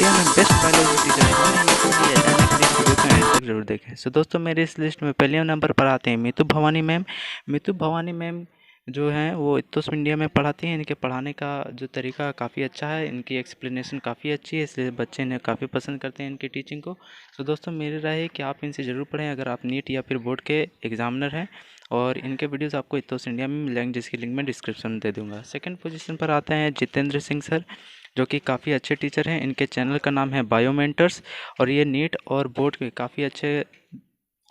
India में best biology teacher कौन है, ये जानने के लिए इस वीडियो को एंड तक जरूर देखें। सो दोस्तों, मेरे इस लिस्ट में पहले नंबर पर आते हैं मीतू भवानी मैम। मीतू भवानी मैम जो हैं वो इतोस इंडिया में पढ़ाती हैं। इनके पढ़ाने का जो तरीका काफ़ी अच्छा है, इनकी एक्सप्लेनेशन काफ़ी अच्छी है, इसलिए बच्चे इन्हें काफ़ी पसंद करते हैं इनकी टीचिंग को। सो दोस्तों, मेरी राय है कि आप इनसे ज़रूर पढ़ें अगर आप नीट या फिर बोर्ड के एग्जामिनर हैं, और इनके वीडियोस आपको इतोस इंडिया में मिलेंगे, जिसकी लिंक मैं डिस्क्रिप्शन में दे दूँगा। सेकंड पोजीशन पर आते हैं जितेंद्र सिंह सर, जो कि काफ़ी अच्छे टीचर हैं। इनके चैनल का नाम है बायोमेंटर्स, और ये नीट और बोर्ड के काफ़ी अच्छे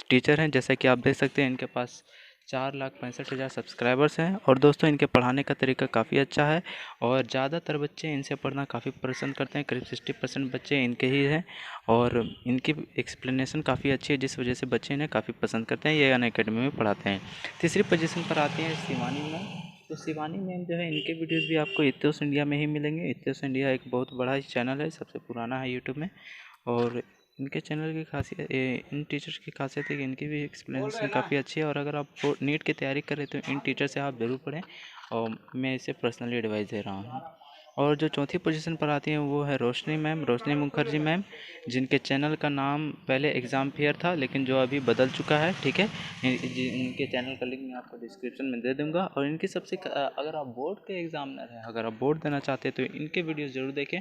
टीचर हैं। जैसा कि आप देख सकते हैं, इनके पास 4,65,000 सब्सक्राइबर्स हैं। और दोस्तों, इनके पढ़ाने का तरीका काफ़ी अच्छा है, और ज़्यादातर बच्चे इनसे पढ़ना काफ़ी पसंद करते हैं। करीब 60% बच्चे इनके ही हैं, और इनकी एक्सप्लेनेशन काफ़ी अच्छी है, जिस वजह से बच्चे इन्हें काफ़ी पसंद करते हैं। ये अनअकैडमी में पढ़ाते हैं। तीसरी पोजीशन पर आती हैं शिवानी मैम। तो शिवानी मैम जो है, इनके वीडियोस भी आपको इतिहास इंडिया में ही मिलेंगे। इतिहास इंडिया एक बहुत बड़ा ही चैनल है, सबसे पुराना है यूट्यूब में। और इनके चैनल की खासियत, इन टीचर्स की खासियत है कि इनकी भी एक्सप्लेनेशन काफ़ी अच्छी है। और अगर आप नीट की तैयारी कर रहे तो इन टीचर से आप ज़रूर पढ़ें, और मैं इसे पर्सनली एडवाइस दे रहा हूँ। और जो चौथी पोजीशन पर आती हैं वो है रोशनी मैम, रोशनी मुखर्जी मैम, जिनके चैनल का नाम पहले एग्ज़ाम फेयर था, लेकिन जो अभी बदल चुका है। ठीक है, इनके चैनल का लिंक मैं आपको डिस्क्रिप्शन में दे दूंगा। और इनकी अगर आप बोर्ड के एग्जामिनर हैं, अगर आप बोर्ड देना चाहते हैं, तो इनके वीडियोस ज़रूर देखें,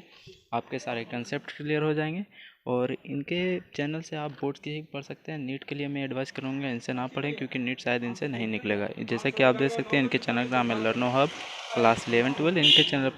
आपके सारे कंसेप्ट क्लियर हो जाएंगे। और इनके चैनल से आप बोर्ड की ही पढ़ सकते हैं। नीट के लिए मैं एडवाइस करूँगा इनसे ना पढ़ें, क्योंकि नीट शायद इनसे नहीं निकलेगा। जैसा कि आप देख सकते हैं, इनके चैनल का नाम है लर्नो हब क्लास 11-12। इनके चैनल पर